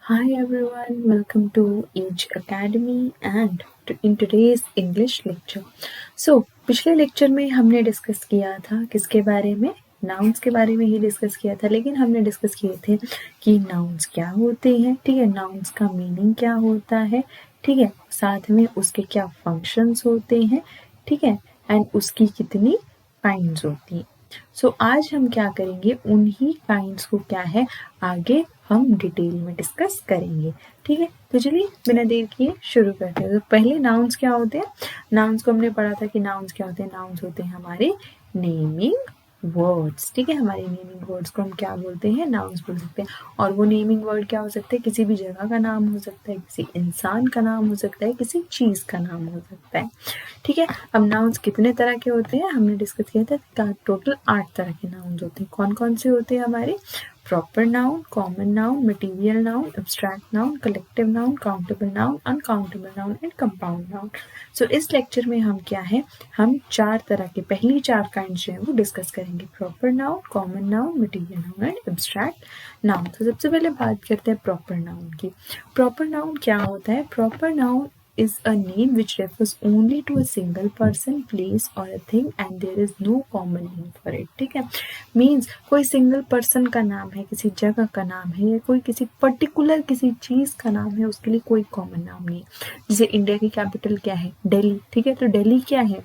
Hi everyone, welcome to Age Academy and in today's English lecture. पिछले lecture में हमने discuss किया था किसके बारे में? नाउन्स के बारे में ही डिस्कस किया था, लेकिन हमने डिस्कस किए थे कि नाउन्स क्या होते हैं, ठीक है, नाउन्स का मीनिंग क्या होता है, ठीक है, साथ में उसके क्या फंक्शंस होते हैं, ठीक है, एंड उसकी कितनी काइंड्स होती हैं। आज हम क्या करेंगे, उन्हीं काइंड्स को क्या है आगे हम डिटेल में डिस्कस करेंगे, ठीक है। तो चलिए बिना देर किए शुरू करते हैं। तो पहले नाउन्स क्या होते हैं? नाउन्स को हमने पढ़ा था कि नाउन्स क्या होते हैं। नाउन्स होते हैं हमारे नेमिंग वर्ड्स, ठीक है। हमारे नेमिंग वर्ड्स को हम क्या बोलते हैं? नाउन्स बोल सकते हैं। और वो नेमिंग वर्ड क्या हो सकते हैं? किसी भी जगह का नाम हो सकता है, किसी इंसान का नाम हो सकता है, किसी चीज का नाम हो सकता है, ठीक है। अब नाउन्स कितने तरह के होते हैं हमने डिस्कस किया था। टोटल 8 तरह के नाउन्स होते हैं। कौन कौन से होते हैं हमारे? Proper noun, common noun, material noun, abstract noun, collective noun, countable noun, uncountable noun and compound noun. इस लेक्चर में हम क्या है, हम 4 तरह के पहली 4 काइंड जो है वो डिस्कस करेंगे। Proper noun, common noun, material noun and abstract noun. तो सबसे पहले बात करते हैं प्रॉपर नाउन की। प्रॉपर नाउन क्या होता है? Proper noun is a name which refers only to a single person, place or a thing and there is no common name for it, ठीक है। मीन्स कोई सिंगल पर्सन का नाम है, किसी जगह का नाम है, या कोई किसी पर्टिकुलर किसी चीज का नाम है, उसके लिए कोई कॉमन नाम नहीं है। जैसे इंडिया की कैपिटल क्या है? दिल्ली, ठीक है। तो दिल्ली क्या है?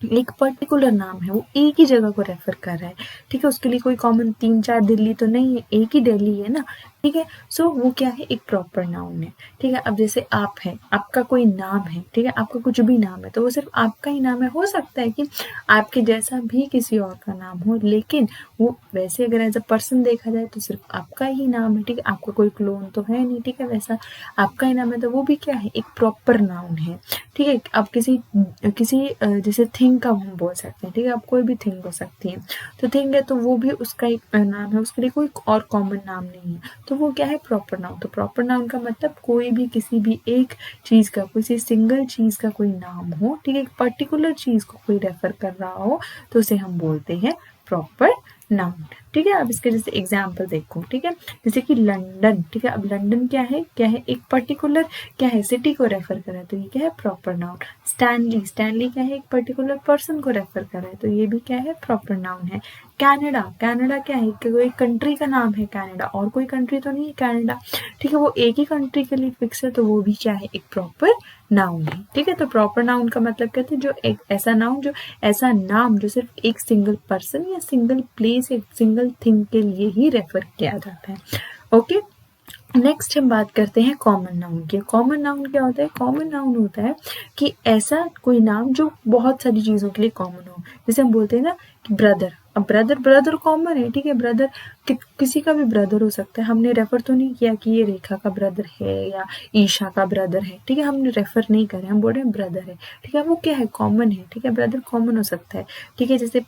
एक पर्टिकुलर नाम है, वो एक ही जगह को रेफर कर रहा है, ठीक है। उसके लिए कोई कॉमन 3-4 दिल्ली तो नहीं है, एक ही दिल्ली है ना, ठीक है। वो क्या है? एक प्रॉपर नाउन है, ठीक है। अब जैसे आप है, आपका कोई नाम है, ठीक है, आपका कुछ भी नाम है, तो वो सिर्फ आपका ही नाम है। हो सकता है कि आपके जैसा भी किसी और का नाम हो, लेकिन वो वैसे अगर एज अ पर्सन देखा जाए तो सिर्फ आपका ही नाम है, ठीक है। आपका कोई क्लोन तो है नहीं, ठीक है, वैसा आपका ही नाम है, तो वो भी क्या है? एक प्रॉपर नाउन है, ठीक है। अब किसी किसी जैसे थिंग का हम बोल सकते हैं, ठीक है। अब कोई भी थिंग हो सकती है, तो थिंग है तो वो भी उसका एक नाम है, उसके लिए कोई और कॉमन नाम नहीं है, तो वो क्या है? Proper noun. तो प्रॉपर नाउन का मतलब कोई भी किसी भी एक चीज का, किसी सिंगल चीज का कोई नाम हो, ठीक है, एक पर्टिकुलर चीज को कोई रेफर कर रहा हो, तो उसे हम बोलते हैं प्रॉपर नाउन, ठीक है। अब इसके जैसे एग्जाम्पल देखो, ठीक है। जैसे कि लंदन, ठीक है। अब लंदन क्या है? क्या है? एक पर्टिकुलर क्या है? सिटी को रेफर कर रहा है, तो ये क्या है? Proper noun. स्टैनली, स्टैनली क्या है? एक पर्टिकुलर पर्सन को रेफर कर रहा है, तो ये भी क्या है? प्रॉपर नाउन है। कनाडा, कनाडा क्या है? कोई कंट्री का नाम है कनाडा, और कोई कंट्री तो नहीं है कनाडा, ठीक है। वो एक ही कंट्री के लिए फिक्स है, तो वो भी क्या है? एक प्रॉपर नाउन है, ठीक है। तो प्रॉपर नाउन का मतलब कहते हैं जो एक ऐसा नाउन, जो ऐसा नाम जो सिर्फ एक सिंगल पर्सन या सिंगल प्लेस या सिंगल थिंग के लिए ही रेफर किया जाता है, ओके। नेक्स्ट हम बात करते हैं कॉमन नाउन की। कॉमन नाउन क्या होता है? कॉमन नाउन होता है कि ऐसा कोई नाम जो बहुत सारी चीजों के लिए कॉमन हो। जैसे हम बोलते हैं ना कि ब्रदर, अब ब्रदर, ब्रदर कॉमन है, ठीक है। ब्रदर किसी का भी ब्रदर हो सकता है। हमने रेफर तो नहीं किया कि ये रेखा का ब्रदर है या ईशा का ब्रदर है, ठीक है, हमने रेफर नहीं करे, हम बोल रहे हैं ब्रदर है, ठीक है। वो क्या है? कॉमन है, ठीक है। ब्रदर कॉमन हो सकता है, ठीक है। जैसे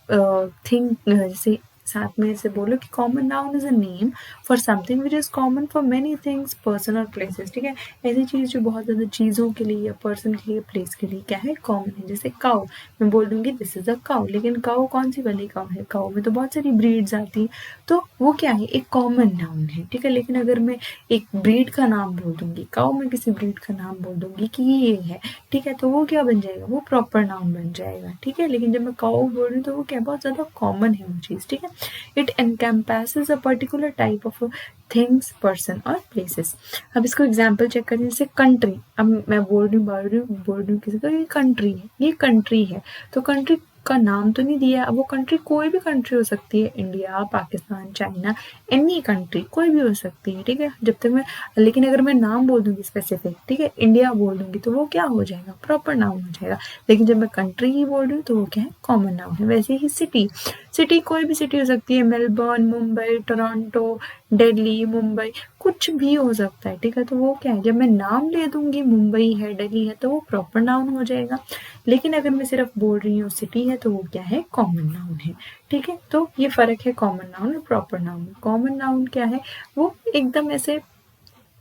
थिंग, जैसे साथ में से बोलो कि common noun is a name for something which is common for many things, person और प्लेसेस, ठीक है। ऐसी चीज जो बहुत ज्यादा चीजों के लिए या पर्सन के लिए, प्लेस के लिए क्या है? कॉमन है। जैसे काउ, मैं बोल दूंगी दिस इज अ काउ, लेकिन काउ कौन सी वाली काउ है? काउ में तो बहुत सारी ब्रीड्स आती है, तो वो क्या है? एक कॉमन नाउन है, ठीक है। लेकिन अगर मैं एक ब्रीड का नाम बोल दूंगी, काउ में किसी ब्रीड का नाम बोल दूंगी कि ये है, ठीक है, तो वो क्या बन जाएगा? वो प्रॉपर नाउन बन जाएगा, ठीक है। लेकिन जब मैं काउ बोल रही हूँ तो वो क्या? बहुत ज्यादा कॉमन है वो चीज, ठीक है। It encompasses a particular type of things, person और places। अब इसको एग्जाम्पल चेक करें, जैसे कंट्री। अब मैं बोल रही हूँ किसी का ये कंट्री है, ये कंट्री है, तो कंट्री का नाम तो नहीं दिया। अब वो कंट्री कोई भी कंट्री हो सकती है, India, Pakistan, China, any country कोई भी हो सकती है, ठीक है। जब तक मैं, लेकिन अगर मैं नाम बोल दूंगी स्पेसिफिक, ठीक है, इंडिया बोल दूंगी, तो वो क्या हो जाएगा? प्रॉपर नाउन हो जाएगा। लेकिन जब मैं कंट्री ही बोल रही हूँ तो वो क्या है? कॉमन नाउन है। वैसे ही सिटी, सिटी कोई भी सिटी हो सकती है, मेलबर्न, मुंबई, टोरंटो, दिल्ली, मुंबई, कुछ भी हो सकता है, ठीक है। तो वो क्या है? जब मैं नाम ले दूंगी मुंबई है, दिल्ली है, तो वो प्रॉपर नाउन हो जाएगा। लेकिन अगर मैं सिर्फ बोल रही हूँ सिटी है, तो वो क्या है? कॉमन नाउन है, ठीक है। तो ये फर्क है कॉमन नाउन और प्रॉपर नाउन। कॉमन नाउन क्या है? वो एकदम ऐसे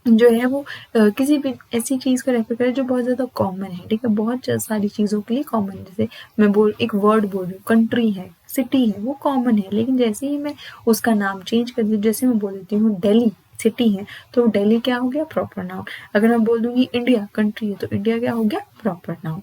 जो है वो किसी भी ऐसी चीज को रेफर करे जो बहुत ज्यादा कॉमन है, ठीक है। बहुत सारी चीजों के लिए कॉमन है। जैसे मैं एक वर्ड बोल रही हूँ, कंट्री है, सिटी है, वो कॉमन है, लेकिन जैसे ही मैं उसका नाम चेंज कर दी, जैसे मैं बोल देती हूँ दिल्ली, सिटी है तो दिल्ली क्या हो गया, प्रॉपर नाउन। अगर मैं बोल दूंगी इंडिया कंट्री है तो इंडिया क्या हो गया, प्रॉपर नाउन।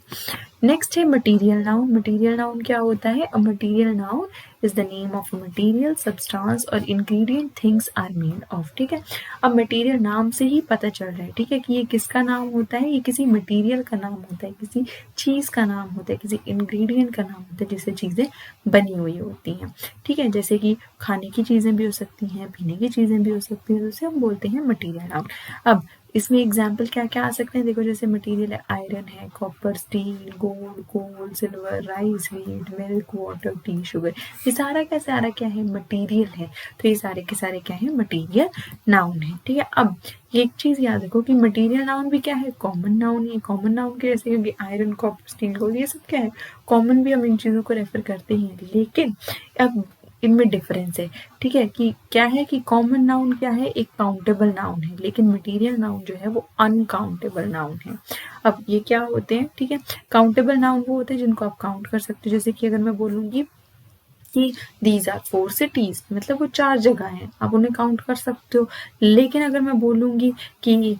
नेक्स्ट है मटीरियल नाउन। मटीरियल नाउन क्या होता है, a material noun is the name of a material substance और ingredient things are made of. ठीक है, अब मटीरियल नाम से ही पता चल रहा है, ठीक है, कि ये किसका नाम होता है, ये किसी मटीरियल का नाम होता है, किसी चीज़ का नाम होता है, किसी इंग्रेडिएंट का नाम होता है जिससे चीज़ें बनी हुई होती हैं। ठीक है, जैसे कि खाने की चीज़ें भी हो सकती हैं, पीने की चीज़ें भी हो सकती हैं, तो उसे हम बोलते हैं मटीरियल नाउन। अब इसमें एग्जाम्पल क्या क्या आ सकते हैं, देखो जैसे मटेरियल है, आयरन है, copper, steel, gold, coal, silver, rice, wheat, milk, water, tea, sugar, ये सारा का सारा क्या है, मटेरियल है। तो ये सारे के सारे क्या है, मटेरियल नाउन है। ठीक है, अब एक चीज याद रखो कि मटेरियल नाउन भी क्या है, कॉमन नाउन है। कॉमन नाउन के जैसे क्योंकि आयरन, कॉपर, स्टील, गोल्ड ये सब क्या है, कॉमन भी हम इन चीजों को रेफर करते हैं, लेकिन अब इनमें डिफरेंस है। ठीक है, कि क्या है कि कॉमन नाउन क्या है, एक काउंटेबल नाउन है, लेकिन मटेरियल नाउन जो है वो अनकाउंटेबल नाउन है। अब ये क्या होते हैं, ठीक है, काउंटेबल नाउन वो होते हैं जिनको आप काउंट कर सकते हो। जैसे कि अगर मैं बोलूंगी कि दीज आर 4 सिटीज, मतलब वो 4 जगह हैं, आप उन्हें काउंट कर सकते हो। लेकिन अगर मैं बोलूंगी कि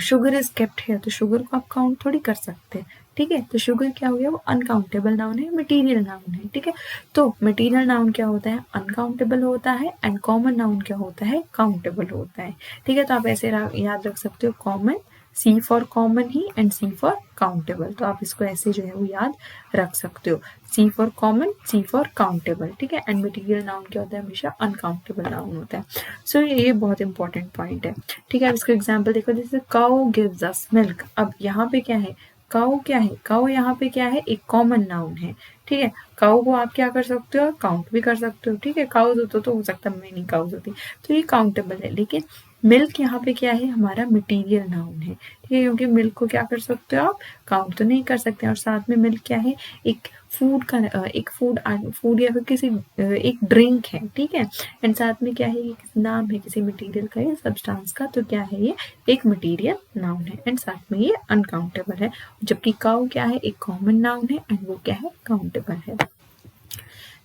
शुगर इज केप्ट है, तो शुगर को आप काउंट थोड़ी कर सकते। ठीक है, तो शुगर क्या हो गया, वो अनकाउंटेबल नाउन है, मटेरियल नाउन है। ठीक है, तो मटेरियल नाउन क्या होता है, अनकाउंटेबल होता है, एंड कॉमन नाउन क्या होता है, काउंटेबल होता है। ठीक है, तो आप ऐसे याद रख सकते हो, कॉमन, सी फॉर कॉमन ही एंड सी फॉर काउंटेबल, तो आप इसको ऐसे जो है वो याद रख सकते हो, C for common, C for countable. ठीक है, एंड मटेरियल नाउन क्या होता है, हमेशा अनकाउंटेबल नाउन होता है। सो ये बहुत इंपॉर्टेंट पॉइंट है। ठीक है, अब इसका एग्जाम्पल देखो, जैसे काउ गिव्स अस मिल्क। अब यहाँ पे क्या है, काउ क्या है, काउ यहाँ पे क्या है, एक कॉमन नाउन है। ठीक है, काउ को आप क्या कर सकते हो, काउंट भी कर सकते हो। ठीक है, काउज हो सकता है मेनी काउज होती, तो ये काउंटेबल है। लेकिन मिल्क यहाँ पे क्या है, हमारा मटेरियल नाउन है। ठीक है, क्योंकि मिल्क को क्या कर सकते हो आप, काउंट तो नहीं कर सकते। और साथ में मिल्क क्या है, एक फूड का एक फूड या फिर किसी एक ड्रिंक है। ठीक है, एंड साथ में क्या है, ये नाम है किसी मटेरियल का या सब्सटेंस का, तो क्या है, ये एक मटेरियल नाउन है, एंड साथ में ये अनकाउंटेबल है। जबकि काउ क्या है, एक कॉमन नाउन है, एंड वो क्या है, काउंटेबल है।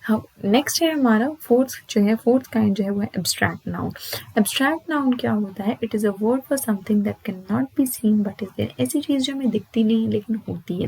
हाँ, नेक्स्ट है हमारा फोर्थ काइंड जो है वो है एब्स्ट्रैक्ट नाउन। एब्स्ट्रैक्ट नाउन क्या होता है, it is a word for something that can not be seen but is there. ऐसी चीज जो हमें दिखती नहीं लेकिन होती है,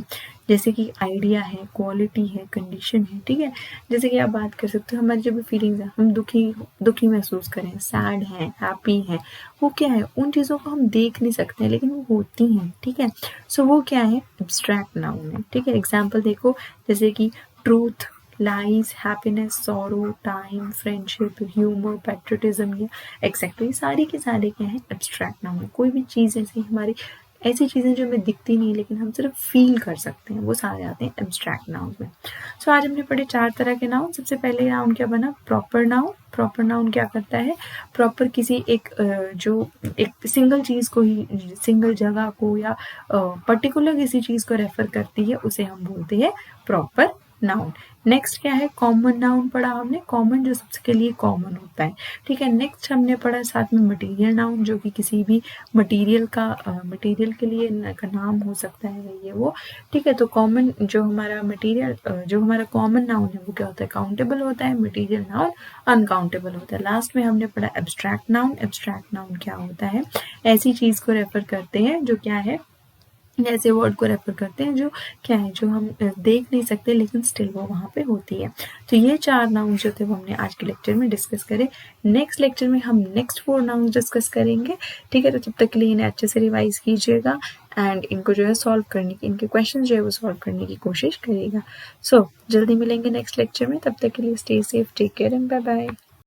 जैसे कि आइडिया है, क्वालिटी है, कंडीशन है। ठीक है, जैसे कि आप बात कर सकते हो, हमारी जो भी फीलिंग्स है, हम दुखी महसूस करें, सैड है, हैप्पी है, वो क्या है, उन चीज़ों को हम देख नहीं सकते हैं लेकिन वो होती हैं। ठीक है, सो वो क्या है, एब्स्ट्रैक्ट नाउन है। ठीक है, एग्जाम्पल देखो, जैसे कि truth, lies, happiness, sorrow, time, friendship, humour, patriotism, exactly सारी के सारे क्या है, एब्स्ट्रैक्ट नाउन है। कोई भी चीज़ ऐसी हमारी ऐसी चीज़ें जो हमें दिखती नहीं लेकिन हम सिर्फ फील कर सकते हैं, वो सारे आते हैं एब्स्ट्रैक्ट नाउन में। सो आज हमने पढ़े 4 तरह के नाउन। सबसे पहले नाउन क्या बना, प्रॉपर नाउन। प्रॉपर नाउन क्या करता है, प्रॉपर किसी एक जो एक सिंगल चीज़ को ही, सिंगल जगह को या पर्टिकुलर किसी चीज़ को रेफर करती है, उसे हम बोलते हैं प्रॉपर नाउन। नेक्स्ट क्या है, कॉमन नाउन पढ़ा हमने, कॉमन जो सबके लिए कॉमन होता है। ठीक है, नेक्स्ट हमने पढ़ा साथ में मटेरियल नाउन, जो कि किसी भी मटेरियल के लिए का नाम हो सकता है, ये वो। ठीक है, तो कॉमन जो हमारा मटेरियल जो हमारा कॉमन नाउन है वो क्या होता है, काउंटेबल होता है, मटेरियल नाउन अनकाउंटेबल होता है। लास्ट में हमने पढ़ा एब्स्ट्रैक्ट नाउन। एब्स्ट्रैक्ट नाउन क्या होता है, ऐसी चीज को रेफर करते हैं जो क्या है, ऐसे वर्ड को रेफर करते हैं जो क्या है, जो हम देख नहीं सकते लेकिन स्टिल वो वहाँ पे होती है। तो ये 4 नाउन जो थे वो हमने आज के लेक्चर में डिस्कस करे। नेक्स्ट लेक्चर में हम नेक्स्ट 4 नाउन डिस्कस करेंगे। ठीक है, तो तब तक के लिए इन्हें अच्छे से रिवाइज कीजिएगा एंड इनको जो है सॉल्व करने की, इनके क्वेश्चन जो है वो सॉल्व करने की कोशिश करिएगा। सो जल्दी मिलेंगे नेक्स्ट लेक्चर में, तब तक के लिए stay safe, take care and bye bye.